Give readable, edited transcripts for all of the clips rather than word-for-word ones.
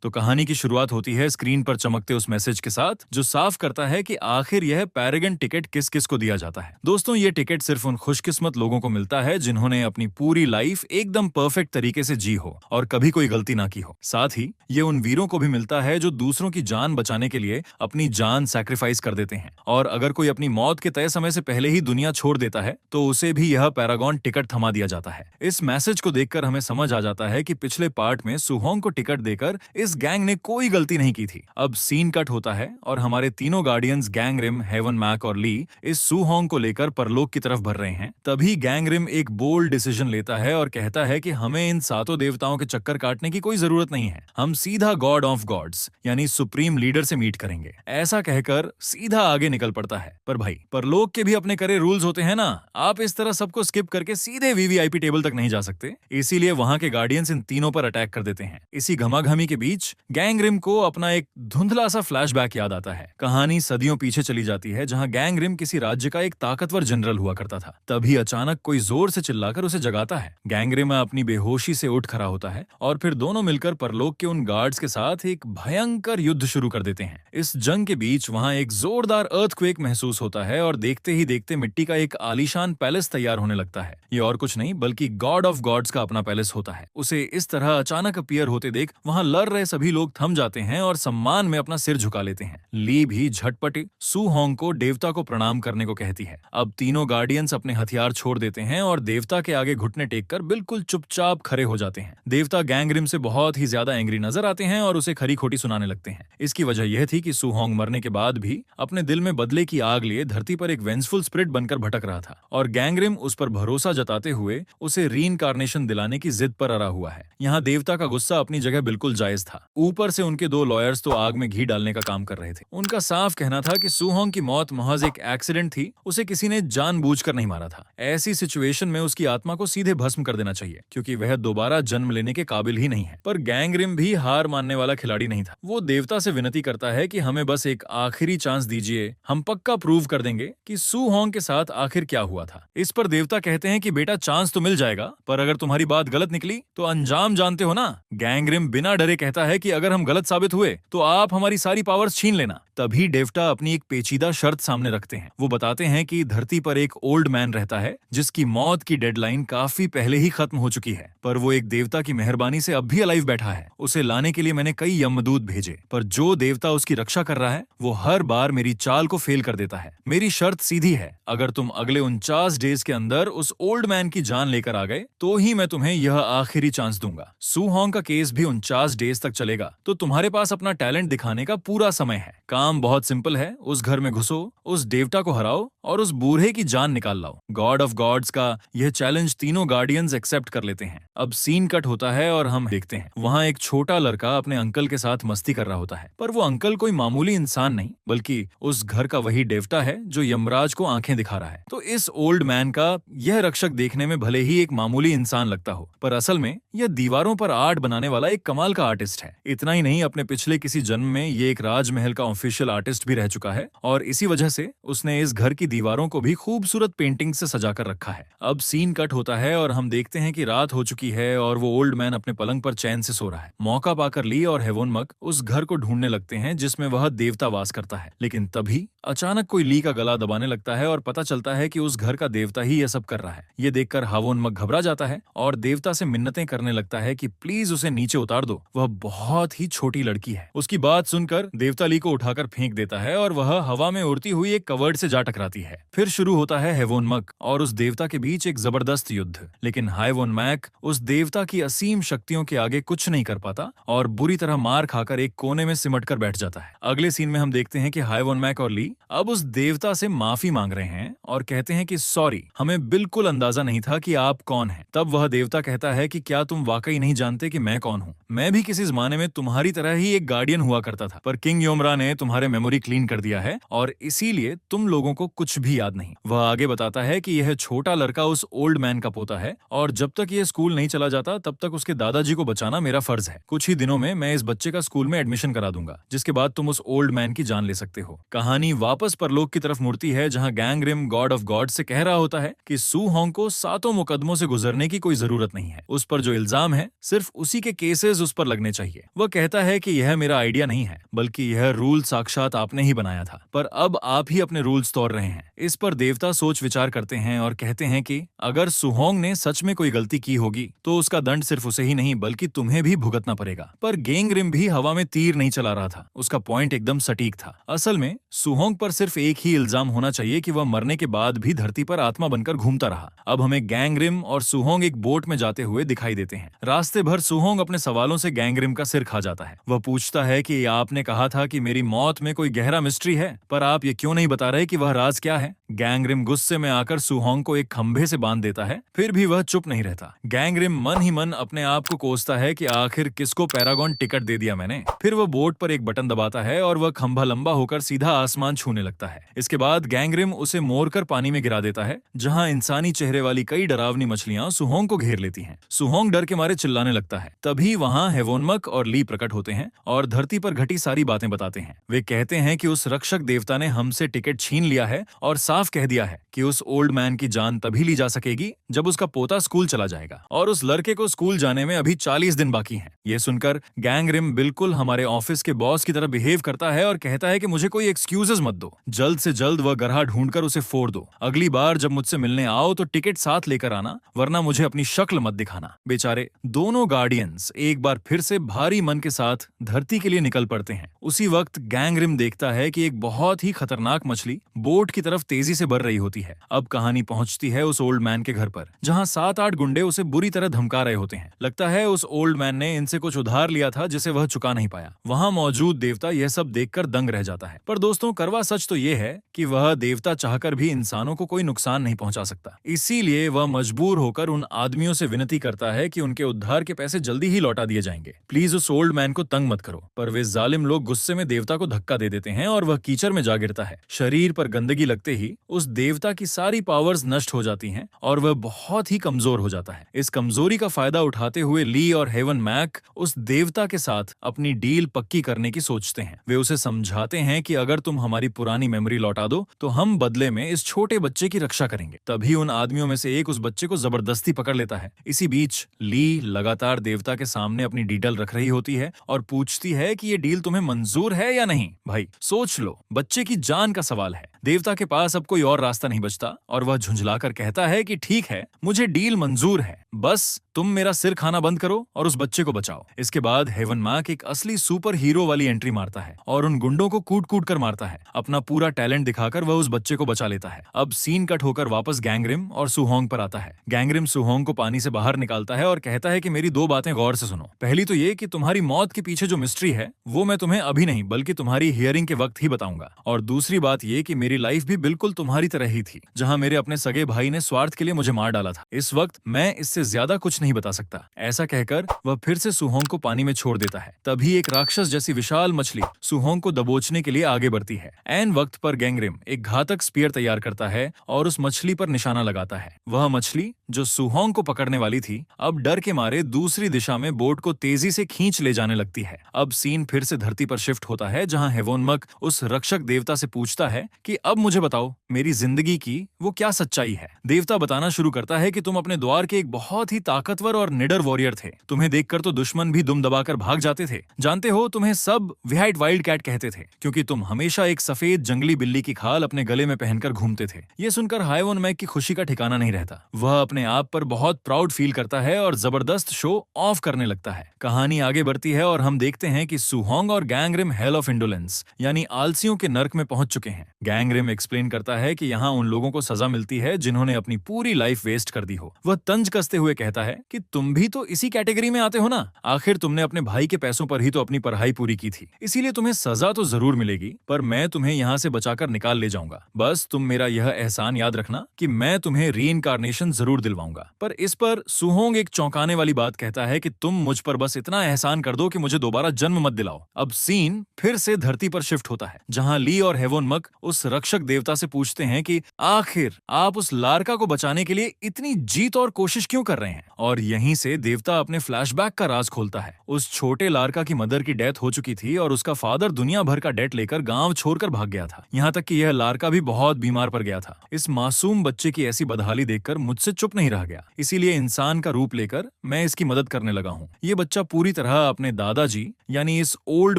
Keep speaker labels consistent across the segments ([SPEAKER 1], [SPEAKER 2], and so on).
[SPEAKER 1] तो कहानी की शुरुआत होती है स्क्रीन पर चमकते उस मैसेज के साथ जो साफ करता है कि आखिर यह पैरागन टिकट किस किस को दिया जाता है। दोस्तों, ये टिकट सिर्फ उन खुशकिस्मत लोगों को मिलता है जिन्होंने अपनी पूरी लाइफ एकदम परफेक्ट तरीके से जी हो और कभी कोई गलती ना की हो। साथ ही ये उन वीरों को भी मिलता है जो दूसरों की जान बचाने के लिए अपनी जान सैक्रिफाइस कर देते हैं। और अगर कोई अपनी मौत के तय समय से पहले ही दुनिया छोड़ देता है तो उसे भी यह पैरागन टिकट थमा दिया जाता है। इस मैसेज को देखकर हमें समझ आ जाता है कि पिछले पार्ट में सुहोंग को टिकट देकर इस गैंग ने कोई गलती नहीं की थी। अब सीन कट होता है और हमारे तीनों गार्डियंस गैंगरिम, हेवन मैक और ली इस सुहोंग को लेकर परलोक की तरफ बढ़ रहे हैं। तभी गैंगरिम एक बोल्ड डिसीजन लेता है और कहता है कि हमें इन सातों देवताओं के चक्कर काटने की कोई जरूरत नहीं है, हम सीधा गॉड ऑफ गॉड्स यानी सुप्रीम लीडर से मीट करेंगे। ऐसा कहकर सीधा आगे निकल पड़ता है। पर भाई, परलोक के भी अपने करे रूल्स होते हैं ना, आप इस तरह सबको स्किप करके सीधे वीवीआईपी टेबल तक नहीं जा सकते। इसीलिए वहां के गार्डियंस इन तीनों पर अटैक कर देते हैं। इसी घमाघमी के बीच गैंगरिम को अपना एक धुंधला सा फ्लैशबैक याद आता है। कहानी सदियों पीछे चली जाती है जहां गैंगरिम किसी राज्य का एक ताकतवर जनरल हुआ करता था। तभी अचानक कोई जोर से चिल्लाकर उसे जगाता है। गैंगरिम अपनी बेहोशी से उठ खड़ा होता है और फिर दोनों मिलकर परलोक के उन गार्ड्स के साथ एक भयंकर युद्ध शुरू कर देते हैं। इस जंग के बीच वहां एक जोरदार अर्थक्वेक महसूस होता है और देखते ही देखते मिट्टी का एक आलीशान पैलेस तैयार होने लगता है। ये और कुछ नहीं बल्कि गॉड ऑफ गॉड्स का अपना पैलेस होता है। उसे इस तरह अचानक अपीयर होते देख वहां लड़ रहे सभी लोग थम जाते हैं और सम्मान में अपना सिर झुका लेते हैं। ली भी झटपट सुहोंग को देवता को प्रणाम करने को कहती है। अब तीनों गार्डियंस अपने हथियार छोड़ देते हैं और देवता के आगे घुटने टेककर बिल्कुल चुपचाप खड़े हो जाते हैं। देवता गैंगरिम से बहुत ही ज्यादा एंग्री नजर आते हैं और उसे खरी खोटी सुनाने लगते हैं। इसकी वजह यह थी कि सुहोंग मरने के बाद भी अपने दिल में बदले की आग लिए धरती पर एक वेंसफुल स्पिरिट बनकर भटक रहा था और गैंगरिम उस पर भरोसा जताते हुए उसे रीइंकार्नेशन दिलाने की जिद पर अड़ा हुआ है। यहाँ देवता का गुस्सा अपनी जगह बिल्कुल जायज था। ऊपर से उनके दो लॉयर्स तो आग में घी डालने का काम कर रहे थे। उनका साफ कहना था कि सुहोंग की मौत महज एक एक्सीडेंट थी, उसे किसी ने जानबूझकर नहीं मारा था। ऐसी सिचुएशन में उसकी आत्मा को सीधे भस्म कर देना चाहिए क्योंकि वह दोबारा जन्म लेने के काबिल ही नहीं है। पर गैंगरिम भी हार मानने वाला खिलाड़ी नहीं था। वो देवता से विनती करता है कि हमें बस एक आखिरी चांस दीजिए, हम पक्का प्रूव कर देंगे कि सुहोंग के साथ आखिर क्या हुआ था। इस पर देवता कहते हैं कि बेटा, चांस तो मिल जाएगा पर अगर तुम्हारी बात गलत निकली तो अंजाम जानते हो ना। गैंगरिम बिना डरे कहता है कि अगर हम गलत साबित हुए तो आप हमारी सारी पावर्स छीन लेना। तभी देवता अपनी एक पेचीदा शर्त सामने रखते हैं। वो बताते हैं कि धरती पर एक ओल्ड मैन रहता है जिसकी मौत की डेडलाइन काफी पहले ही खत्म हो चुकी है, पर वो एक देवता की मेहरबानी से अब भी अलाइव बैठा है। उसे लाने के लिए मैंने कई यमदूत भेजे, पर जो देवता उसकी रक्षा कर रहा है वो हर बार मेरी चाल को फेल कर देता है। मेरी शर्त सीधी है, अगर तुम अगले 49 डेज के अंदर उस ओल्ड मैन की जान लेकर आ गए तो ही मैं तुम्हें यह आखिरी चांस दूंगा। सुहोंग का केस भी 49 डेज तक चलेगा, तो तुम्हारे पास अपना टैलेंट दिखाने का पूरा समय है। काम बहुत सिंपल है, उस घर में घुसो, उस देवता को हराओ और उस बूढ़े की जान निकाल लाओ। गॉड ऑफ गॉड्स का यह चैलेंज तीनों गार्डियंस एक्सेप्ट कर लेते हैं। अब सीन कट होता है और हम देखते हैं वहां एक छोटा लड़का अपने अंकल के साथ मस्ती कर रहा होता है, पर वो अंकल कोई मामूली इंसान नहीं बल्कि उस घर का वही देवता है जो यमराज को आंखें दिखा रहा है। तो इस ओल्ड मैन का यह रक्षक देखने में भले ही एक मामूली इंसान लगता हो, पर असल में यह दीवारों पर आर्ट बनाने वाला एक कमाल का आर्टिस्ट है। इतना ही नहीं, अपने पिछले किसी जन्म में ये एक राजमहल का ऑफिशियल आर्टिस्ट भी रह चुका है और इसी वजह से उसने इस घर की दीवारों को भी खूबसूरत पेंटिंग से सजाकर रखा है। अब सीन कट होता है और हम देखते हैं कि रात हो चुकी है और वो ओल्ड मैन अपने पलंग पर चैन से सो रहा है। मौका पाकर ली और हेवनमक उस घर को ढूंढने लगते हैं जिसमें वह देवता वास करता है, लेकिन तभी अचानक कोई ली का गला दबाने लगता है और पता चलता है कि उस घर का देवता ही यह सब कर रहा है। ये देखकर हेवनमक घबरा जाता है और देवता से मिन्नतें करने लगता है कि प्लीज उसे नीचे उतार दो, वह बहुत ही छोटी लड़की है। उसकी बात सुनकर देवता ली को उठाकर फेंक देता है और वह हवा में उड़ती हुई एक कवर्ड से जा टकराती है। फिर शुरू होता है हेवनमक और उस देवता के बीच एक जबरदस्त युद्ध, लेकिन हेवनमैक उस देवता की असीम शक्तियों के आगे कुछ नहीं कर पाता और बुरी तरह मार खाकर एक कोने में सिमट कर बैठ जाता है। अगले सीन में हम देखते हैं कि हेवनमैक और ली अब उस देवता से माफी मांग रहे हैं और कहते हैं कि सॉरी, हमें बिल्कुल अंदाजा नहीं था कि आप कौन हैं। तब वह देवता कहता है कि क्या तुम वाकई नहीं जानते कि मैं कौन हूँ? मैं भी किसी जमाने में तुम्हारी तरह ही एक गार्डियन हुआ करता था, पर किंग योमरा ने तुम्हारे तुम्हारे मेमोरी क्लीन कर दिया है और इसीलिए तुम लोगों को कुछ भी याद नहीं। वह आगे बताता है कि यह छोटा लड़का उस ओल्ड मैन का पोता है और जब तक यह स्कूल नहीं चला जाता तब तक उसके दादाजी को बचाना मेरा फर्ज है। कुछ ही दिनों में मैं इस बच्चे का स्कूल में एडमिशन करा दूंगा, जिसके बाद तुम उस ओल्ड मैन की जान ले सकते हो। कहानी वापस परलोक की तरफ मुड़ती है, जहाँ Gang Rim god of god से कह रहा होता है कि सू होंग को 7 मुकदमों से गुजरने की कोई जरूरत नहीं है। उस पर जो इल्जाम है सिर्फ उसी के केसेस उस पर लगने चाहिए। वह कहता है कि यह मेरा आइडिया नहीं है, बल्कि यह रूल साक्षात आपने ही बनाया था, पर अब आप ही अपने रूल्स तोड़ रहे हैं। इस पर देवता सोच विचार करते हैं और कहते हैं कि अगर सुहोंग ने सच में कोई गलती की होगी तो उसका दंड सिर्फ उसे ही नहीं बल्कि तुम्हें भी भुगतना पड़ेगा। पर गैंग रिम भी हवा में तीर नहीं चला रहा था। उसका पॉइंट एकदम सटीक था। असल में सुहोंग पर सिर्फ एक ही इल्जाम होना चाहिए कि वह मरने के बाद भी धरती पर आत्मा बनकर घूमता रहा। अब हमें गैंग रिम और सुहोंग एक बोट में जाते हुए दिखाई देते हैं। रास्ते भर सुहोंग अपने सवालों से गैंग रिम का सिर खा जाता है। वह पूछता है कि आपने कहा था कि मेरी मौत में कोई गहरा मिस्ट्री है, पर आप ये क्यों नहीं बता रहे कि वह राज क्या है। गैंग रिम गुस्से में आकर सुहोंग को एक खंभे से बांध देता है। फिर भी वह चुप नहीं रहता। गैंग रिम मन ही मन अपने आप को कोसता है कि आखिर किसको पैरागॉन टिकट दे दिया मैंने। फिर वह बोट पर एक बटन दबाता है और वह खंभा लंबा होकर सीधा आसमान छूने लगता है। इसके बाद गैंग रिम उसे मोड़कर पानी में गिरा देता है, जहां इंसानी चेहरे वाली कई डरावनी मछलियां सुहोंग को घेर लेती हैं। सुहोंग डर के मारे चिल्लाने लगता है। तभी वहां हेवोनमक और ली प्रकट होते हैं और धरती पर घटी सारी बातें बताते हैं। वे कहते हैं कि उस रक्षक देवता ने हमसे टिकट छीन लिया है और साफ कह दिया है कि उस ओल्ड मैन की जान तभी ली जा सकेगी जब उसका पोता स्कूल चला जाएगा, और उस लड़के को स्कूल जाने में अभी 40 दिन बाकी हैं। ये सुनकर गैंग रिम बिल्कुल हमारे ऑफिस के बॉस की तरह बिहेव करता है और कहता है कि मुझे कोई एक्सक्यूजेस मत दो, जल्द से जल्द वह गरहा ढूंढकर उसे फोड़ दो। अगली बार जब मुझसे मिलने आओ तो टिकट साथ लेकर आना, वरना मुझे अपनी शक्ल मत दिखाना। बेचारे दोनों गार्डियंस एक बार फिर से भारी मन के साथ धरती के लिए निकल पड़ते हैं। उसी वक्त गैंग रिम देखता है कि एक बहुत ही खतरनाक मछली बोट की तरफ तेजी से बढ़ रही होती है। अब कहानी पहुंचती है उस ओल्ड मैन के घर पर, जहां 7-8 गुंडे उसे बुरी तरह धमका रहे होते हैं। लगता है उस ओल्ड मैन ने इनसे कुछ उधार लिया था जिसे वह चुका नहीं पाया। वहां मौजूद देवता यह सब देखकर दंग रह जाता है। पर दोस्तों, करवा सच तो यह है कि वह देवता चाहकर भी इंसानों को कोई नुकसान नहीं पहुंचा सकता। इसीलिए वह मजबूर होकर उन आदमियों से विनती करता है कि उनके उद्धार के पैसे जल्दी ही लौटा दिए जाएंगे। प्लीज उस ओल्ड मैन को तंग मत करो। पर वे जालिम लोग गुस्से में देवता को धक्का दे देते हैं और वह कीचड़ में जा गिरता है। शरीर पर गंदगी लगते ही उस देवता की सारी पावर्स नष्ट हो जाती हैं और वह बहुत ही कमजोर हो जाता है। इस कमजोरी का फायदा उठाते हुए ली और हेवन मैक उस देवता के साथ अपनी डील पक्की करने की सोचते हैं। वे उसे समझाते हैं कि अगर तुम हमारी पुरानी मेमोरी लौटा दो तो हम बदले में इस छोटे बच्चे की रक्षा करेंगे। तभी उन आदमियों में से एक उस बच्चे को जबरदस्ती पकड़ लेता है। इसी बीच ली लगातार देवता के सामने अपनी डील रख रही होती है और पूछती है कि ये डील तुम्हें मंजूर है या नहीं। भाई सोच लो, बच्चे की जान का सवाल है। देवता के पास अब कोई और रास्ता नहीं बचता और वह झुंझलाकर कहता है कि ठीक है, मुझे डील मंजूर है, बस तुम मेरा सिर खाना बंद करो और उस बच्चे को बचाओ। इसके बाद हेवन मैक एक असली सुपर हीरो वाली एंट्री मारता है और उन गुंडों को कूट कूट कर मारता है। अपना पूरा टैलेंट दिखाकर वह उस बच्चे को बचा लेता है। अब सीन कट होकर वापस गैंग रिम और सुहोंग पर आता है। गैंग रिम सुहोंग को पानी से बाहर निकालता है और कहता है कि मेरी 2 बातें गौर से सुनो। पहली तो ये कि तुम्हारी मौत के पीछे जो मिस्ट्री है वो मैं तुम्हें अभी नहीं बल्कि तुम्हारी हियरिंग के वक्त ही बताऊंगा। और दूसरी बात ये कि मेरी लाइफ भी बिल्कुल तुम्हारी तरह ही थी, जहां मेरे अपने सगे भाई ने स्वार्थ के लिए मुझे मार डाला था। इस वक्त मैं इससे ज्यादा कुछ नहीं बता सकता। ऐसा कहकर वह फिर से सुहोंग को पानी में छोड़ देता है। तभी एक राक्षस जैसी विशाल मछली सुहोंग को दबोचने के लिए आगे बढ़ती है। ऐन वक्त पर गैंग रिम एक घातक स्पीयर तैयार करता है और उस मछली पर निशाना लगाता है। वह मछली जो सुहोंग को पकड़ने वाली थी अब डर के मारे दूसरी दिशा में बोट को तेजी से खींच ले जाने लगती है। अब सीन फिर से धरती पर शिफ्ट होता है, जहां हेवोनमक उस रक्षक देवता से पूछता है कि अब मुझे बताओ मेरी जिंदगी की वो क्या सच्चाई है। देवता बताना शुरू करता है कि तुम अपने द्वार के एक बहुत ही ताकतवर और निडर वॉरियर थे। तुम्हें देखकर तो दुश्मन भी दुम दबाकर भाग जाते थे। जानते हो, तुम्हें सब व्हाइट वाइल्ड कैट कहते थे क्योंकि तुम हमेशा एक सफेद जंगली बिल्ली की खाल अपने गले में पहनकर घूमते थे। ये सुनकर हेवोनमैक की खुशी का ठिकाना नहीं रहता। वह अपने आप पर बहुत प्राउड फील करता है और जबरदस्त शो ऑफ करने लगता है। कहानी आगे बढ़ती है और हम देखते हैं कि सुहोंग और Gang Rim hell of indolence यानी आलसियों के नर्क में पहुंच चुके हैं। गैंग रिम एक्सप्लेन करता है कि यहाँ उन लोगों को सजा मिलती है जिन्होंने अपनी पूरी लाइफ वेस्ट कर दी हो। वह तंज कसते हुए कहता है कि तुम भी तो इसी कैटेगरी में आते हो ना। आखिर तुमने अपने भाई के पैसों पर ही तो अपनी पढ़ाई पूरी की थी, इसीलिए तुम्हें सजा तो जरूर मिलेगी, पर मैं तुम्हें यहाँ से बचाकर निकाल ले जाऊंगा। बस तुम मेरा यह एहसान याद रखना कि मैं तुम्हें रीइंकार्नेशन जरूर दिलवाऊंगा। पर इस पर सुहोंग एक चौंकाने वाली बात कहता है कि तुम मुझ पर बस इतना एहसान कर दो कि मुझे दोबारा जन्म मत दिलाओ। अब सीन फिर से धरती पर शिफ्ट होता है, जहां ली और हेवोनमक उस रक्षक देवता से पूछते हैं कि आखिर आप उस लार्का को बचाने के लिए इतनी जीत और कोशिश क्यों कर रहे हैं। और यहीं से देवता अपने फ्लैशबैक का राज खोलता है। उस छोटे लार्का की मदर की डेथ हो चुकी थी और उसका फादर दुनिया भर का डेट लेकर गांव छोड़कर भाग गया था। यहाँ तक कि यह लार्का भी बहुत बीमार पड़ गया था। इस मासूम बच्चे की ऐसी बदहाली देखकर मुझसे चुप नहीं रह गया, इसीलिए इंसान का रूप लेकर मैं इसकी मदद करने लगा हूँ। ये बच्चा पूरी तरह अपने दादाजी यानी इस ओल्ड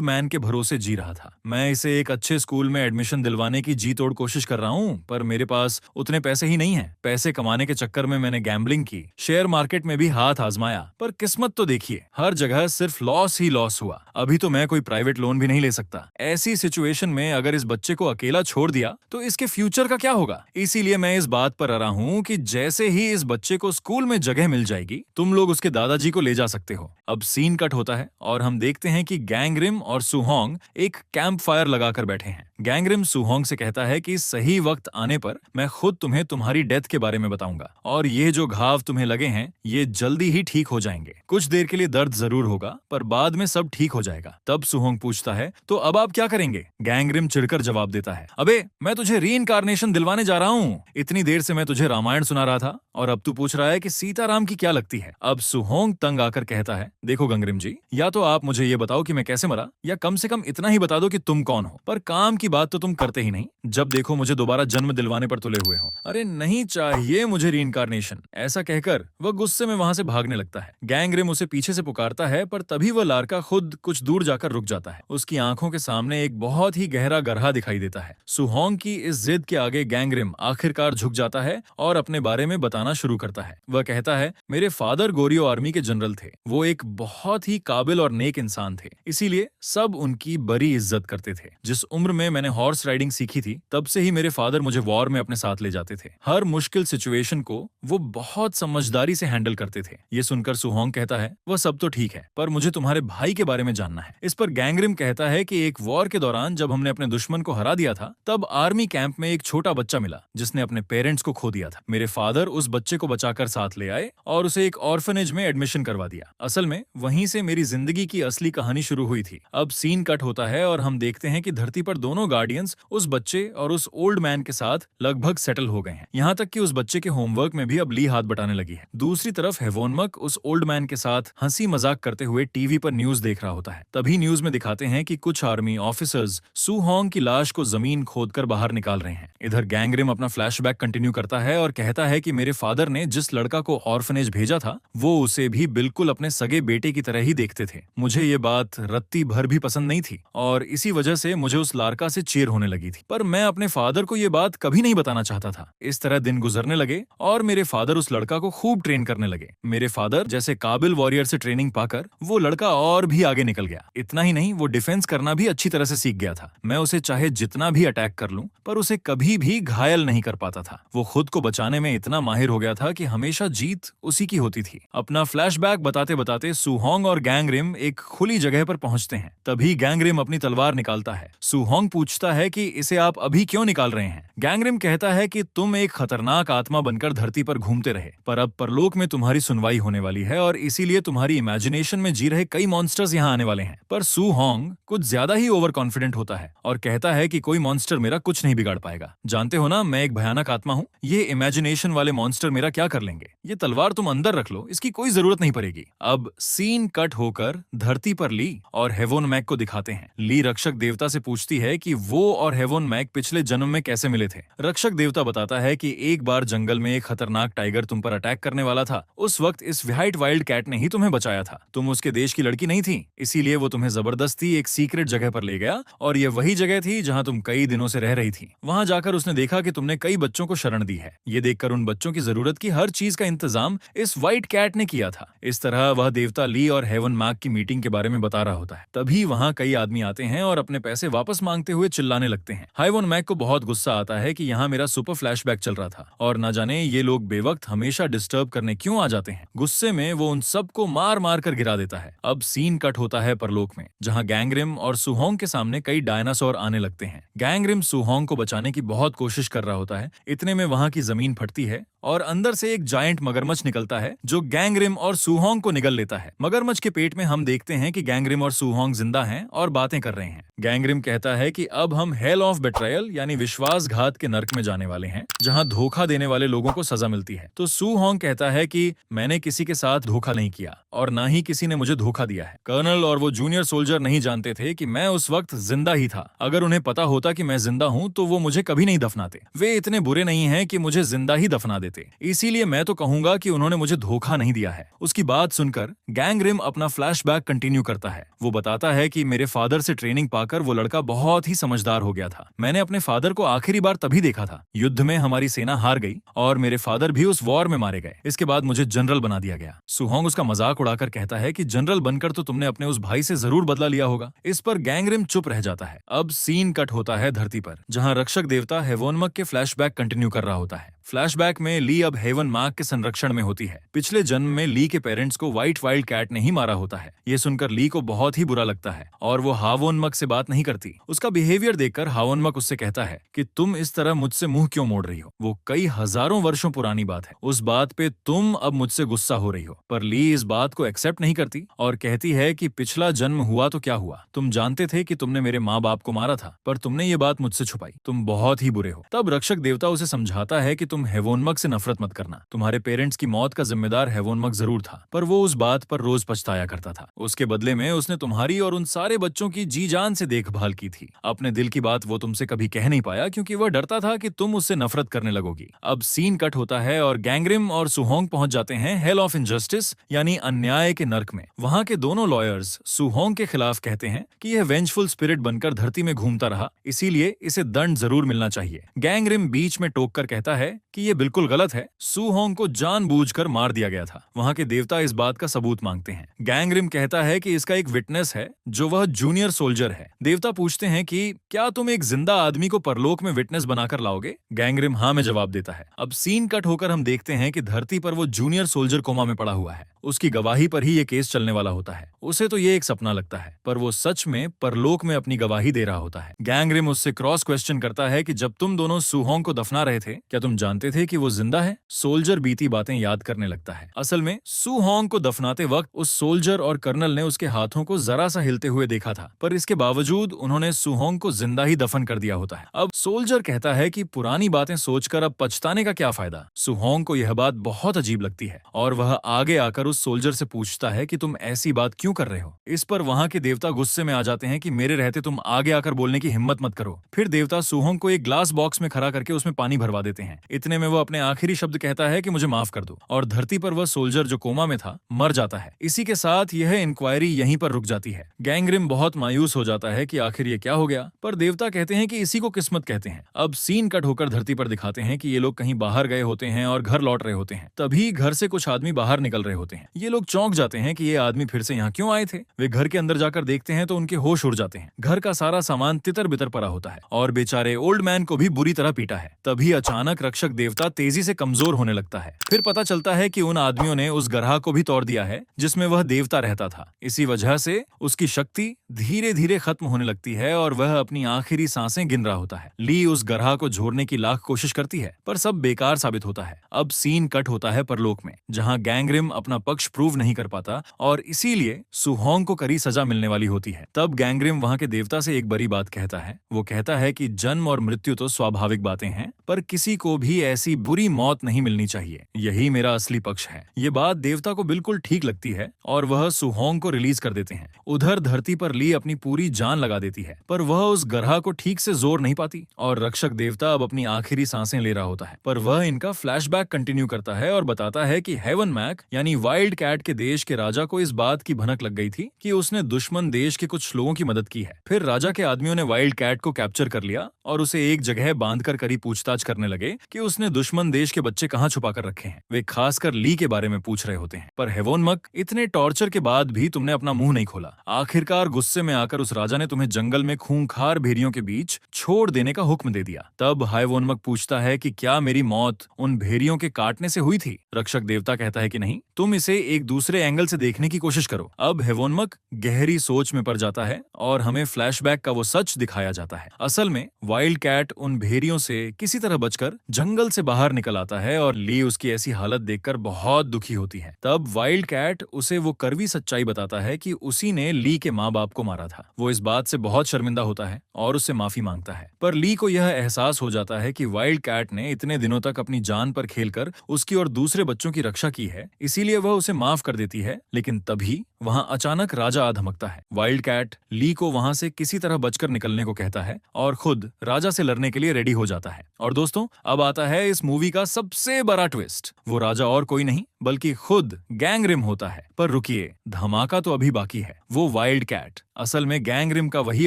[SPEAKER 1] मैन के भरोसे जी रहा था। मैं इसे एक अच्छे स्कूल में एडमिशन दिलवाने की जी तोड़ कोशिश कर रहा हूँ, पर मेरे पास उतने पैसे ही नहीं है। पैसे कमाने के चक्कर में मैंने गैम्बलिंग की, शेयर मार्केट में भी हाथ आजमाया, पर किस्मत तो देखिए, हर जगह सिर्फ लॉस ही लॉस हुआ। अभी तो मैं कोई प्राइवेट लोन भी नहीं ले सकता। ऐसी सिचुएशन में अगर इस बच्चे को अकेला छोड़ दिया तो इसके फ्यूचर का क्या होगा। इसीलिए मैं इस बात पर अड़ा हूँ कि जैसे ही इस बच्चे को स्कूल में जगह मिल जाएगी, तुम लोग उसके दादाजी को ले जा सकते हो। अब सीन कट होता है और हम देखते हैं कि गैंगरिम और सुहोंग एक कैंप फायर लगाकर बैठे हैं। गैंगरिम सुहोंग से कहता है कि सही वक्त आने पर मैं खुद तुम्हें तुम्हारी डेथ के बारे में बताऊंगा, और ये जो घाव तुम्हें लगे हैं ये जल्दी ही ठीक हो जाएंगे। कुछ देर के लिए दर्द जरूर होगा, पर बाद में सब ठीक हो जाएगा। तब सुहोंग पूछता है, तो अब आप क्या करेंगे? गैंगरिम चिढ़कर जवाब देता है, अबे मैं तुझे रीइंकार्नेशन दिलवाने जा रहा हूँ। इतनी देर से मैं तुझे रामायण सुना रहा था और अब तू पूछ रहा है कि सीताराम की क्या लगती है। अब सुहोंग तंग आकर कहता है, देखो गैंगरिम जी, या तो आप मुझे ये बताओ कि मैं कैसे मरा, या कम से कम इतना ही बता दो कि तुम कौन हो। पर काम की बात तो तुम करते ही नहीं, जब देखो मुझे दोबारा जन्म दिलवाने पर तुले हुए हो। अरे नहीं चाहिए मुझे रीइंकार्नेशन। ऐसा कहकर वह गुस्से में वहां से भागने लगता है। गैंगरिम उसे पीछे से पुकारता है, पर तभी वह लार्का खुद कुछ दूर जाकर रुक जाता है। उसकी आंखों के सामने एक बहुत ही गहरा गड्ढा दिखाई देता है। सुहोंग की इस जिद के आगे गैंगरिम आखिरकार झुक जाता है और अपने बारे में बताना शुरू करता है। वह कहता है, मेरे फादर गोरियो आर्मी के जनरल थे। वो एक बहुत ही काबिल और नेक इंसान थे, इसीलिए सब उनकी बड़ी इज्जत करते थे। जिस उम्र में मैंने हॉर्स राइडिंग सीखी थी, तब से ही मेरे फादर मुझे वॉर में अपने साथ ले जाते थे। हर मुश्किल सिचुएशन को वो बहुत समझदारी से हैंडल करते थे। ये सुनकर सुहोंग कहता है, वह सब तो ठीक है, पर मुझे तुम्हारे भाई के बारे में जानना है। इस पर गैंगरिम कहता है कि एक वॉर के दौरान जब हमने अपने दुश्मन को हरा दिया था, तब आर्मी कैंप में एक छोटा बच्चा मिला जिसने अपने पेरेंट्स को खो दिया था। मेरे फादर उस बच्चे को बचाकर साथ ले आए और उसे एक ऑर्फनेज में एडमिशन करवा दिया। असल में वहीं से मेरी जिंदगी की असली कहानी शुरू हुई थी। अब सीन कट होता है और हम देखते हैं कि धरती पर दोनों गार्डियंस उस बच्चे और उस ओल्ड मैन के साथ लगभग सेटल हो गए हैं। यहाँ तक कि उस बच्चे के होमवर्क में भी अब ली हाथ बटाने लगी है। दूसरी तरफ हेवोनमक उस ओल्ड मैन के साथ हंसी मजाक करते हुए टीवी पर न्यूज देख रहा होता है। तभी न्यूज में दिखाते हैं कि कुछ आर्मी ऑफिसर्स सुहोंग की लाश को जमीन खोदकर बाहर निकाल रहे हैं। इधर गैंगरिम अपना फ्लैशबैक कंटिन्यू करता है और कहता है कि मेरे फादर ने जिस लड़का को ऑर्फनेज भेजा था, वो उसे भी बिल्कुल अपने सगे बेटे की तरह ही देखते थे। मुझे ये बात रत्ती भर भी पसंद नहीं थी और इसी वजह से मुझे उस लार्का से चीर होने लगी थी, पर मैं अपने फादर को ये बात कभी नहीं बताना चाहता था। इस तरह दिन गुजरने लगे और मेरे फादर उस लड़का को खूब ट्रेन करने लगे। मेरे फादर जैसे काबिल वॉरियर से ट्रेनिंग पाकर वो लड़का और भी आगे निकल गया। इतना ही नहीं, वो डिफेंस करना भी अच्छी तरह से सीख गया था। मैं उसे चाहे जितना भी अटैक कर लूं, पर उसे कभी भी घायल नहीं कर पाता था। वो खुद को बचाने में इतना माहिर हो गया था कि हमेशा जीत उसी की होती थी। अपना फ्लैशबैक बताते बताते सुहोंग और गैंगरिम एक खुली जगह पर पहुंचते हैं। तभी गैंगरिम अपनी तलवार निकालता है। सुहोंग पूछता है कि इसे आप अभी क्यों निकाल रहे हैं। गैंगरिम कहता है कि तुम एक खतरनाक आत्मा बनकर धरती पर घूमते रहे, पर अब परलोक में तुम्हारी सुनवाई होने वाली है और इसीलिए तुम्हारी इमेजिनेशन में जी रहे कई मॉन्स्टर्स यहाँ आने वाले हैं। पर सुहोंग कुछ ज्यादा ही ओवर कॉन्फिडेंट होता है और कहता है कि कोई मॉन्स्टर मेरा कुछ नहीं बिगाड़ पाएगा। जानते हो ना, मैं एक भयानक आत्मा हूँ। ये इमेजिनेशन वाले मॉन्स्टर मेरा क्या कर लेंगे। ये तलवार तुम अंदर रख लो, इसकी कोई जरूरत नहीं पड़ेगी। अब सीन कट होकर धरती पर ली और हेवोनमैक को दिखाते हैं। ली रक्षक देवता से पूछती है कि वो और हेवोनमैक पिछले जन्म में कैसे मिले थे। रक्षक देवता बताता है कि एक बार जंगल में एक खतरनाक टाइगर तुम पर अटैक करने वाला था। उस वक्त इस व्हाइट वाइल्ड कैट ने ही तुम्हें बचाया था। तुम उसके देश की लड़की नहीं थी, इसीलिए वो तुम्हें जबरदस्ती एक सीक्रेट जगह पर ले गया और ये वही जगह थी जहां तुम कई दिनों से रह रही थी। वहां जाकर उसने देखा कि तुमने कई बच्चों को शरण दी है। ये देखकर उन बच्चों की जरूरत की हर चीज का इंतजाम इस व्हाइट कैट ने किया था। इस तरह वह देवता ली और हेवनमैक की मीटिंग के बारे में बता रहा होता है। तभी वहां कई आदमी आते हैं और अपने पैसे वापस मांगते हुए चिल्लाने लगते हैं। हेवनमैक को बहुत गुस्सा आता है कि यहाँ मेरा सुपर फ्लैशबैक चल रहा था और न जाने ये लोग बेवक्त हमेशा डिस्टर्ब करने क्यों आ जाते हैं। गुस्से में वो उन सबको मार मार कर गिरा देता है। अब सीन कट होता है परलोक में, जहाँ गैंगरिम और सुहोंग के सामने कई डायनासोर आने लगते हैं। गैंगरिम सुहोंग को बचाने की बहुत कोशिश कर रहा होता है। इतने में वहां की जमीन फटती है और अंदर से एक जायंट मगरमच्छ निकलता है जो गैंगरिम और सुहोंग को निगल लेता है। मगरमच्छ के पेट में हम देखते हैं कि गैंगरिम और सुहोंग जिंदा हैं और बातें कर रहे हैं। गैंग्रिम कहता है कि अब हम हेल ऑफ बेट्रायल यानी विश्वासघात के नर्क में जाने वाले हैं, जहां धोखा देने वाले लोगों को सजा मिलती है। तो सू होंग कहता है कि मैंने किसी के साथ धोखा नहीं किया और ना ही किसी ने मुझे धोखा दिया है। कर्नल और वो जूनियर सोल्जर नहीं जानते थे कि मैं उस वक्त जिंदा ही था। अगर उन्हें पता होता कि मैं जिंदा हूं तो वो मुझे कभी नहीं दफनाते। वे इतने बुरे नहीं हैं कि मुझे जिंदा ही दफना देते। इसीलिए मैं तो कहूंगा कि उन्होंने मुझे धोखा नहीं दिया है। उसकी बात सुनकर गैंग्रिम अपना फ्लैशबैक कंटिन्यू करता है। वो बताता है कि मेरे फादर से ट्रेनिंग पाकर वो लड़का बहुत ही समझदार हो गया था। मैंने अपने फादर को आखिरी बार तभी देखा था। युद्ध में हमारी सेना हार गई और मेरे फादर भी उस वॉर में मारे गए। इसके बाद मुझे जनरल बना दिया गया। सू होंग उसका मजाक उड़ाकर कहता है कि जनरल बनकर तो तुमने अपने उस भाई से जरूर बदला लिया होगा। इस पर गैंग्रिम चुप रह जाता है। अब सीन कट होता है धरती पर, जहां रक्षक देवता हेवोनमक के फ्लैशबैक कंटिन्यू कर रहा होता है। फ्लैशबैक में ली अब हेवन मार्क के संरक्षण में होती है। पिछले जन्म में ली के पेरेंट्स को व्हाइट वाइल्ड कैट ने ही मारा होता है। ये सुनकर ली को बहुत ही बुरा लगता है और वो हावोनमक से बात नहीं करती। उसका बिहेवियर देखकर हावोनमक उससे कहता है कि तुम इस तरह मुझसे मुंह क्यों मोड़ रही हो। वो कई हजारों वर्षों पुरानी बात है। उस बात पे तुम अब मुझसे गुस्सा हो रही हो। पर ली इस बात को एक्सेप्ट नहीं करती और कहती है कि पिछला जन्म हुआ तो क्या हुआ, तुम जानते थे कि तुमने मेरे माँ बाप को मारा था, पर तुमने ये बात मुझसे छुपाई। तुम बहुत ही बुरे हो। तब रक्षक देवता उसे समझाता है कि तुम हेवोनमक से नफरत मत करना। तुम्हारे पेरेंट्स की मौत का जिम्मेदार हेवोनमक जरूर था, पर वो उस बात पर रोज पछताया करता था। उसके बदले में उसने तुम्हारी और उन सारे बच्चों की जी जान से देखभाल की थी। अपने दिल की बात वो तुमसे कभी कह नहीं पाया क्योंकि वह डरता था कि तुम उससे नफरत करने लगोगी। अब सीन कट होता है और गैंग्रिम और सुहोंग पहुंच जाते हैं हेल ऑफ इनजस्टिस यानी अन्याय के नर्क में। वहां के दोनों लॉयर्स सुहोंग के खिलाफ कहते हैं कि यह वेंजफुल स्पिरिट बनकर धरती में घूमता रहा, इसीलिए इसे दंड जरूर मिलना चाहिए। गैंग्रिम बीच में टोक कर कहता है कि यह बिल्कुल गलत है। सू होंग को जानबूझकर मार दिया गया था। वहां के देवता इस बात का सबूत मांगते हैं। गैंग्रिम कहता है कि इसका एक विटनेस है जो वह जूनियर सोल्जर है। देवता पूछते हैं कि क्या तुम एक जिंदा आदमी को परलोक में विटनेस बनाकर लाओगे? गैंग्रिम हाँ में जवाब देता है। अब सीन कट होकर हम देखते हैं कि धरती पर वो जूनियर सोल्जर कोमा में पड़ा हुआ है। उसकी गवाही पर ही ये केस चलने वाला होता है। उसे तो ये एक सपना लगता है, पर वो सच में परलोक में अपनी गवाही दे रहा होता है। गैंग्रिम उससे क्रॉस क्वेश्चन करता है कि जब तुम दोनों सुहोंग को दफना रहे थे, क्या तुम जानते थे कि वो जिंदा है? सोल्जर बीती बातें याद करने लगता है। असल में सुहोंग को दफनाते वक्त उस सोल्जर और कर्नल ने उसके हाथों को जरा सा हिलते हुए देखा था, पर इसके बावजूद उन्होंने सुहोंग को जिंदा ही दफन कर दिया होता है। अब सोल्जर कहता है कि पुरानी बातें सोचकर अब पछताने का क्या फायदा। सुहोंग को यह बात बहुत अजीब लगती है और वह आगे आकर उस सोल्जर से पूछता है कि तुम ऐसी बात क्यों कर रहे हो। इस पर वहां के देवता गुस्से में आ जाते हैं कि मेरे रहते तुम आगे आकर बोलने की हिम्मत मत करो। फिर देवता सुहोंग को एक ग्लास बॉक्स में खड़ा करके उसमें पानी भरवा देते हैं। इतने में वह अपने आखिरी शब्द कहता है कि मुझे माफ कर दो, और धरती पर वह सोल्जर जो कोमा में था मर जाता है। इसी के साथ यह इंक्वायरी यहीं पर रुक जाती है। गैंग्रिम बहुत मायूस हो जाता है कि आखिर ये क्या हो गया, पर देवता कहते हैं कि इसी को किस्मत कहते हैं। अब सीन कट होकर धरती पर दिखाते हैं कि ये लोग कहीं बाहर गए होते हैं और घर लौट रहे होते हैं। तभी घर से कुछ आदमी बाहर निकल रहे होते हैं। ये लोग चौंक जाते हैं कि ये आदमी फिर से यहाँ क्यों आए थे। वे घर के अंदर जाकर देखते हैं तो उनके होश उड़ जाते हैं। घर का सारा सामान तितर बितर पड़ा होता है और बेचारे ओल्ड मैन को भी बुरी तरह पीटा है। तभी अचानक रक्षक देवता तेजी से कमजोर होने लगता है। फिर पता चलता है कि उन आदमियों ने उस गरहा को भी तोड़ दिया है जिसमें वह देवता रहता था। इसी वजह से उसकी शक्ति धीरे धीरे खत्म होने लगती है और वह अपनी आखिरी सांसें गिन रहा होता है। ली उस गरहा को छोड़ने की लाख कोशिश करती है, पर सब बेकार साबित होता है। अब सीन कट होता है परलोक में, जहां गैंग्रिम अपना पक्ष प्रूव नहीं कर पाता और इसीलिए सुहोंग को कड़ी सजा मिलने वाली होती है। तब गैंग्रिम वहां के देवता से एक बड़ी बात कहता है। वो कहता है कि जन्म और मृत्यु तो स्वाभाविक बातें हैं, पर किसी को भी ऐसी बुरी मौत नहीं मिलनी चाहिए। यही मेरा असली पक्ष है। ये बात देवता को बिल्कुल ठीक लगती है और वह सुहोंग को रिलीज कर देते हैं। उधर धरती पर ली अपनी पूरी जान लगा देती है, पर वह उस गरहा को ठीक से जोर नहीं पाती और रक्षक देवता अब अपनी आखिरी सांसें ले रहा होता है। पर वह इनका फ्लैशबैक कंटिन्यू करता है और बताता है कि हेवन मैक यानी वाइल्ड कैट के देश के राजा को इस बात की भनक लग गई थी कि उसने दुश्मन देश के कुछ लोगों की मदद की है। फिर राजा के आदमियों ने वाइल्ड कैट को कैप्चर कर लिया और उसे एक जगह बांधकर करीब पूछताछ करने लगे कि उसने दुश्मन देश के बच्चे कहाँ छुपा कर रखे हैं। वे खासकर ली के बारे में पूछ रहे होते हैं। पर हेवोनमक, इतने टॉर्चर के बाद भी तुमने अपना मुंह नहीं खोला। आखिरकार गुस्से में आकर उस राजा ने तुम्हें जंगल में खूंखार भेड़ियों के बीच छोड़ देने का हुक्म दे दिया। तब हेवोनमक पूछता है कि क्या मेरी मौत उन भेड़ियों के काटने से हुई थी? रक्षक देवता कहता है कि नहीं, तुम इसे एक दूसरे एंगल से देखने की कोशिश करो। अब हेवोनमक गहरी सोच में पड़ जाता है और हमें फ्लैशबैक का वो सच दिखाया जाता है। असल में वाइल्ड कैट उन भेड़ियों से किसी तरह बचकर जंगल जंगल से बाहर निकल आता है और ली उसकी ऐसी हालत देखकर बहुत दुखी होती है। तब वाइल्ड कैट उसे वो कड़वी सच्चाई बताता है कि उसी ने ली के माँ बाप को मारा था। वो इस बात से बहुत शर्मिंदा होता है और उससे माफी मांगता है, पर ली को यह एहसास हो जाता है कि वाइल्ड कैट ने इतने दिनों तक अपनी जान पर खेलकर उसकी और दूसरे बच्चों की रक्षा की है, इसीलिए वह उसे माफ कर देती है। लेकिन तभी वहां अचानक राजा आ धमकता है। वाइल्ड कैट ली को वहां से किसी तरह बचकर निकलने को कहता है और खुद राजा से लड़ने के लिए रेडी हो जाता है। और दोस्तों, अब आता है इस मूवी का सबसे बड़ा ट्विस्ट। वो राजा और कोई नहीं बल्कि खुद गैंगरिम होता है। पर रुकिए, धमाका तो अभी बाकी है। वो वाइल्ड कैट असल में गैंगरिम का वही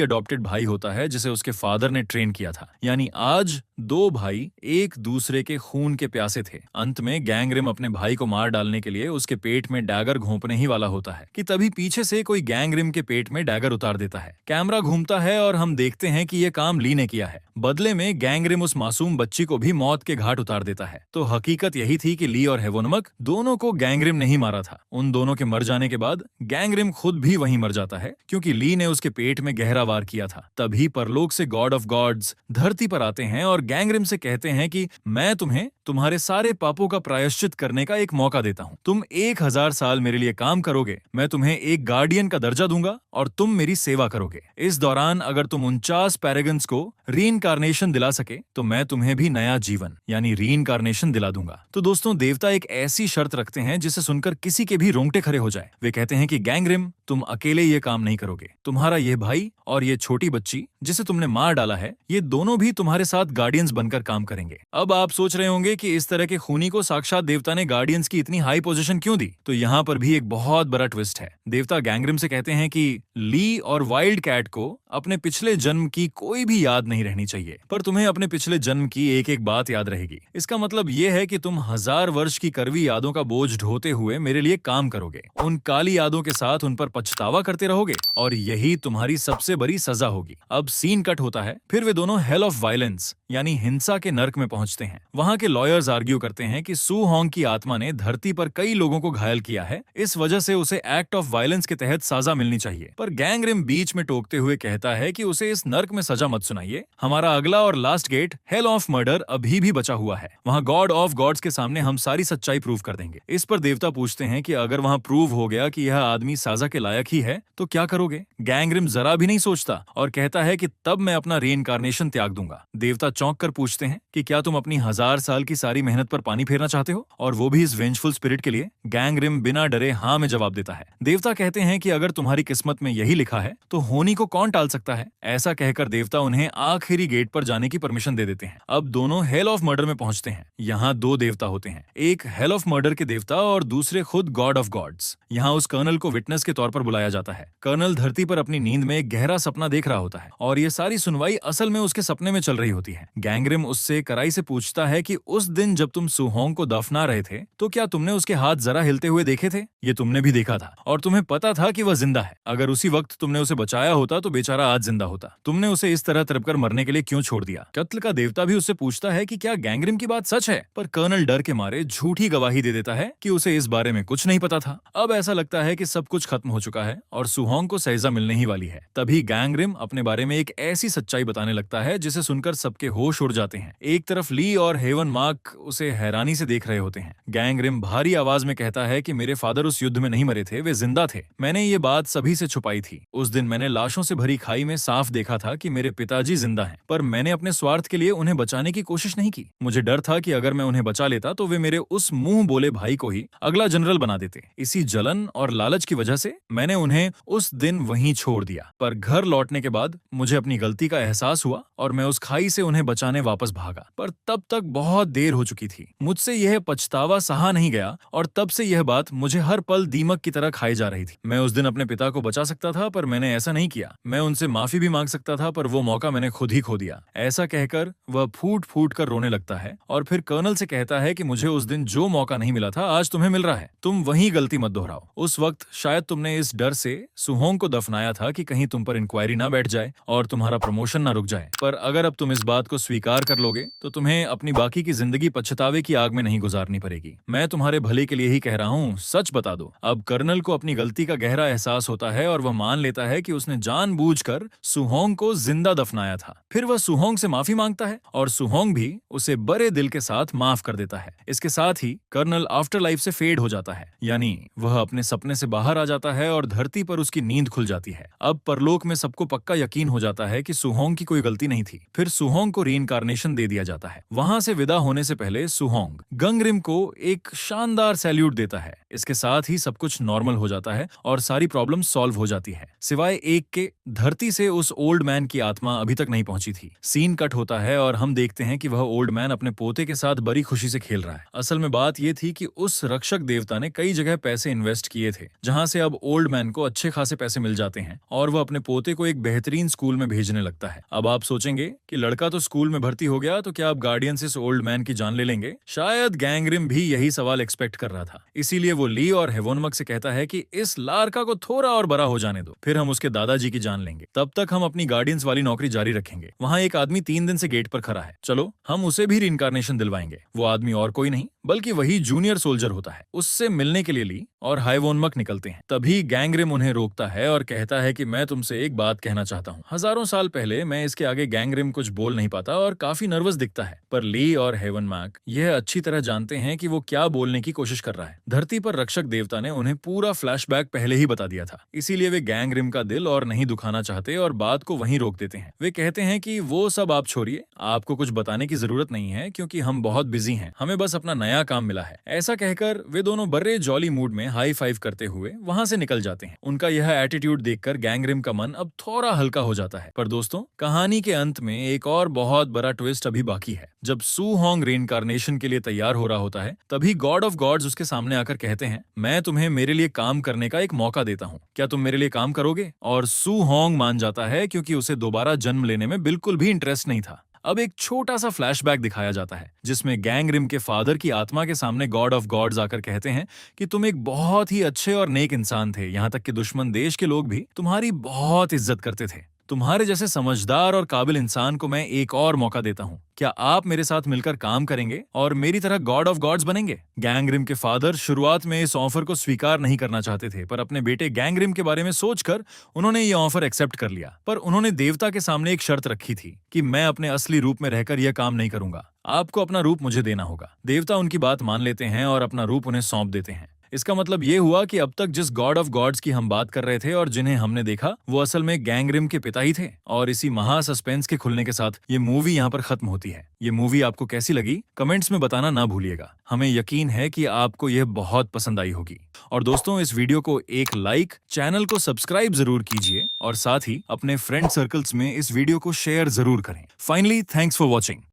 [SPEAKER 1] अडॉप्टेड भाई होता है जिसे उसके फादर ने ट्रेन किया था। यानी आज दो भाई एक दूसरे के खून के प्यासे थे। अंत में गैंगरिम अपने भाई को मार डालने के लिए उसके पेट में डैगर घोंपने ही वाला होता है कि तभी पीछे से कोई गैंगरिम के पेट में डैगर उतार देता है। कैमरा घूमता है और हम देखते हैं कि यह काम ली ने किया है। बदले में गैंगरिम उस मासूम बच्ची को भी मौत के घाट उतार देता है। तो हकीकत यही थी कि ली और हेवोनमक दोनों को गैंगरिम नहीं मारा था। उन दोनों के मर जाने के बाद गैंगरिम खुद भी वहीं मर जाता है, क्योंकि ली ने उसके पेट में गहरा वार किया था। तभी परलोक से गॉड ऑफ गॉड्स धरती पर आते हैं और गैंगरिम से कहते हैं कि मैं तुम्हें तुम्हारे सारे पापों का प्रायश्चित करने का एक मौका देता हूँ। तुम 1000 साल मेरे लिए काम करोगे, मैं तुम्हें एक गार्डियन का दर्जा दूंगा और तुम मेरी सेवा करोगे। इस दौरान अगर तुम 49 पैरागन्स को रीइंकार्नेशन दिला सके तो मैं तुम्हें भी नया जीवन यानी रीइंकार्नेशन दिला दूंगा। तो दोस्तों, देवता एक ऐसी शर्त रखते हैं जिसे सुनकर किसी के भी रोंगटे खड़े हो जाए। वे कहते हैं कि गैंगरिम, तुम अकेले ये काम नहीं करोगे। तुम्हारा ये भाई और ये छोटी बच्ची जिसे तुमने मार डाला है, ये दोनों भी तुम्हारे साथ गार्डियंस बनकर काम करेंगे। अब आप सोच रहे होंगे कि इस तरह के खूनी को साक्षात देवता ने गार्डियंस की इतनी हाई पोजीशन क्यों दी? तो यहाँ पर भी एक बहुत बड़ा ट्विस्ट है। देवता गैंगरिम से कहते हैं कि ली और वाइल्ड कैट को अपने पिछले जन्म की कोई भी याद नहीं रहनी चाहिए, पर तुम्हें अपने पिछले जन्म की एक एक बात याद रहेगी। इसका मतलब ये है कि तुम 1000 वर्ष की कड़वी यादों का बोझ ढोते हुए मेरे लिए काम करोगे। उन काली यादों के साथ उन पर पछतावा करते रहोगे और यही तुम्हारी सबसे बड़ी सजा होगी। अब सीन कट होता है। फिर वे दोनों हेल ऑफ वायलेंस यानी हिंसा के नर्क में पहुंचते हैं। वहां के लॉयर्स आर्ग्यू करते हैं कि सू होंग की आत्मा ने धरती पर कई लोगों को घायल किया है, इस वजह से उसे एक्ट ऑफ वायलेंस के तहत सजा मिलनी चाहिए। पर गैंगरिम बीच में टोकते हुए कहता है कि उसे इस नर्क में सजा मत सुनाइए। हमारा अगला और last gate hell of murder अभी भी बचा हुआ है। वहां गॉड ऑफ गॉड्स के सामने हम सारी सच्चाई प्रूव कर देंगे। इस पर देवता पूछते हैं कि अगर वहां प्रूव हो गया कि यह आदमी सजा के लायक ही है तो क्या करोगे? गैंगरिम जरा भी नहीं सोचता और कहता है कि तब मैं अपना रीइंकार्नेशन त्याग दूंगा। देवता चौंक कर पूछते हैं कि क्या तुम अपनी 1000 साल की सारी मेहनत पर पानी फेरना चाहते हो, और वो भी इस वेंजफुल स्पिरिट के लिए? गैंगरिम बिना डरे हाँ में जवाब देता है। देवता कहते हैं कि अगर तुम्हारी किस्मत में यही लिखा है तो होनी को कौन टाल सकता है। ऐसा कहकर देवता उन्हें आखिरी गेट पर जाने की परमिशन दे देते हैं। अब दोनों हेल ऑफ मर्डर में पहुंचते हैं। यहाँ दो देवता होते हैं, एक हेल ऑफ मर्डर के देवता और दूसरे खुद गॉड ऑफ गॉड्स। यहाँ उस कर्नल को विटनेस के तौर पर बुलाया जाता है। कर्नल धरती पर अपनी नींद में एक गहरा सपना देख रहा होता है और ये सारी सुनवाई असल में उसके सपने में चल रही होती है। गैंगरिम उससे कड़ाई से पूछता है कि उस दिन जब तुम सुहोंग को दफना रहे थे तो क्या तुमने उसके हाथ जरा हिलते हुए देखे थे? ये तुमने भी देखा था और तुम्हें पता था कि वह जिंदा है। अगर उसी वक्त तुमने उसे बचाया होता तो बेचारा आज जिंदा होता। तुमने उसे इस तरह तड़पकर मरने के लिए क्यों छोड़ दिया? कत्ल का देवता भी उससे पूछता है कि क्या गैंगरिम की बात सच है, पर कर्नल डर के मारे झूठी गवाही दे देता है कि उसे इस बारे में कुछ नहीं पता था। अब ऐसा लगता है कि सब कुछ खत्म हो चुका है और सुहोंग को सजा मिलने ही वाली है। तभी गैंगरिम अपने बारे में एक ऐसी सच्चाई बताने लगता है जिसे सुनकर सबके होश उड़ जाते हैं। एक तरफ ली और हेवन मार्क उसे हैरानी से देख रहे होते हैं। गैंगरिम भारी आवाज में कहता है कि मेरे फादर उस युद्ध में नहीं मरे थे, वे जिंदा थे। मैंने ये बात सभी से छुपाई थी। उस दिन मैंने लाशों से भरी खाई में साफ देखा था कि मेरे पिताजी जिंदा हैं, पर मैंने अपने स्वार्थ के लिए उन्हें बचाने की कोशिश नहीं की। मुझे डर था कि अगर मैं उन्हें बचा लेता तो वे मेरे उस मुंह बोले भाई को ही अगला जनरल बना देते। इसी जलन और लालच की वजह से मैंने उन्हें उस दिन वहीं छोड़ दिया। पर घर लौटने के बाद मुझे अपनी गलती का एहसास हुआ और मैं उस खाई से उन्हें बचाने वापस भागा, पर तब तक बहुत देर हो चुकी थी। मुझसे यह पछतावा सहा नहीं गया और तब से यह बात मुझे हर पल दीमक की तरह खाई जा रही थी। मैं उस दिन अपने पिता को बचा सकता था पर मैंने ऐसा नहीं किया। मैं उनसे माफी भी मांग सकता था पर वो मौका मैंने खुद ही खो दिया। ऐसा कहकर वह फूट फूट कर रोने लगता है और फिर कर्नल से कहता है कि मुझे उस दिन जो मौका नहीं मिला था आज तुम्हें मिल रहा है। तुम वही गलती मत दोहराओ। उस वक्त शायद तुमने इस डर से सुहोंग को दफनाया था कि कहीं तुम पर इंक्वायरी ना बैठ जाए और तुम्हारा प्रमोशन ना रुक जाए। पर अगर अब तुम इस बात को स्वीकार कर लोगे तो तुम्हें अपनी बाकी की जिंदगी पछतावे की आग में नहीं गुजारनी पड़ेगी। मैं तुम्हारे भले के लिए ही कह रहा हूँ, सच बता दो। अब कर्नल को अपनी गलती का गहरा एहसास होता है और वह मान लेता है कि उसने जानबूझकर सोचकर सुहोंग को जिंदा दफनाया था। फिर वह सुहोंग से माफी मांगता है और सुहोंग भी उसे बड़े दिल के साथ माफ कर देता है। इसके साथ ही कर्नल आफ्टर लाइफ से फेड हो जाता है, यानी वह अपने सपने से बाहर आ जाता है और धरती पर उसकी नींद खुल जाती है। अब परलोक में सबको पक्का यकीन हो जाता है कि सुहोंग की कोई गलती नहीं थी। फिर सुहोंग को रीइंकार्नेशन दे दिया जाता है। वहां से विदा होने से पहले सुहोंग गंगरिम को एक शानदार सैल्यूट देता है। इसके साथ ही सब कुछ नॉर्मल हो जाता है और सारी प्रॉब्लम सॉल्व हो जाती है, सिवाय एक के, धरती से उस ओल्ड मैन की आत्मा अभी तक नहीं पहुंची थी। सीन कट होता है और हम देखते हैं कि वह ओल्ड मैन अपने पोते के साथ बड़ी खुशी से खेल रहा है। असल में बात यह थी कि उस रक्षक देवता ने कई जगह पैसे इन्वेस्ट किए थे, जहां से अब ओल्ड मैन को अच्छे खासे पैसे मिल जाते हैं और वह अपने पोते को एक बेहतरीन स्कूल में भेजने लगता है। अब आप सोचेंगे कि लड़का तो स्कूल में भर्ती हो गया, तो क्या अब गार्डियंस इस ओल्ड मैन की जान ले लेंगे? शायद गैंगरिम भी यही सवाल एक्सपेक्ट कर रहा था। इसीलिए वो ली और हेवोनमक से कहता है कि इस लार्का को थोड़ा और बड़ा हो जाने दो, फिर हम उसके दादाजी की जान लेंगे। तब तक हम अपनी गार्डियंस वाली नौकरी जारी रखेंगे। वहाँ एक आदमी 3 दिन से गेट पर खड़ा है, चलो हम उसे भी रीइंकार्नेशन दिलवाएंगे। वो आदमी और कोई नहीं बल्कि वही जूनियर सोल्जर होता है। उससे मिलने के लिए ली और हाइवोनमक निकलते हैं। तभी गैंगरिम उन्हें रोकता है और कहता है कि मैं तुमसे एक बात कहना चाहता हूँ। हजारों साल पहले मैं इसके आगे गैंगरिम कुछ बोल नहीं पाता और काफी नर्वस दिखता है, पर ली और हेवनमैक यह अच्छी तरह जानते हैं कि वो क्या बोलने की कोशिश कर रहा है। धरती पर रक्षक देवता ने उन्हें पूरा फ्लैशबैक पहले ही बता दिया था, इसीलिए वे गैंगरिम का दिल और नहीं दुखाना चाहते और बात को वहीं रोक देते हैं। वे कहते हैं कि वो सब आप छोड़िए, आपको कुछ बताने की जरूरत नहीं है क्योंकि हम बहुत बिजी हैं, हमें बस अपना नया काम मिला है। ऐसा कहकर वे दोनों बड़े जॉली मूड में हाई फाइव करते हुए वहां से निकल जाते हैं। उनका यह एटीट्यूड देखकर गैंगरिम का मन अब थोड़ा हल्का हो जाता है। पर दोस्तों, कहानी के अंत में एक और बहुत बड़ा ट्विस्ट अभी बाकी है। जब सुहोंग रीइंकार्नेशन के लिए तैयार हो रहा होता है, तभी गॉड ऑफ गॉड्स उसके सामने आकर कहते हैं, मैं तुम्हें मेरे लिए काम करने का एक मौका देता हूँ, क्या तुम मेरे लिए काम करोगे? और सुहोंग मान जाता है क्योंकि उसे दोबारा जन्म लेने में बिल्कुल भी इंटरेस्ट नहीं था। अब एक छोटा सा फ्लैशबैक दिखाया जाता है जिसमें गैंगरिम के फादर की आत्मा के सामने गॉड ऑफ गॉड्स आकर कहते हैं कि तुम एक बहुत ही अच्छे और नेक इंसान थे, यहाँ तक कि दुश्मन देश के लोग भी तुम्हारी बहुत इज्जत करते थे। तुम्हारे जैसे समझदार और काबिल इंसान को मैं एक और मौका देता हूँ, क्या आप मेरे साथ मिलकर काम करेंगे और मेरी तरह गॉड ऑफ गॉड्स बनेंगे? गैंगरिम के फादर शुरुआत में इस ऑफर को स्वीकार नहीं करना चाहते थे, पर अपने बेटे गैंगरिम के बारे में सोचकर उन्होंने ये ऑफर एक्सेप्ट कर लिया। पर उन्होंने देवता के सामने एक शर्त रखी थी कि मैं अपने असली रूप में रहकर यह काम नहीं करूंगा, आपको अपना रूप मुझे देना होगा। देवता उनकी बात मान लेते हैं और अपना रूप उन्हें सौंप देते हैं। इसका मतलब ये हुआ कि अब तक जिस गॉड ऑफ गॉड्स की हम बात कर रहे थे और जिन्हें हमने देखा, वो असल में गैंगरिम के पिता ही थे। और इसी महा सस्पेंस के खुलने के साथ ये मूवी यहाँ पर खत्म होती है। ये मूवी आपको कैसी लगी कमेंट्स में बताना ना भूलिएगा। हमें यकीन है कि आपको यह बहुत पसंद आई होगी। और दोस्तों, इस वीडियो को एक लाइक, चैनल को सब्सक्राइब जरूर कीजिए और साथ ही अपने फ्रेंड सर्कल्स में इस वीडियो को शेयर जरूर करें। Finally, thanks for watching.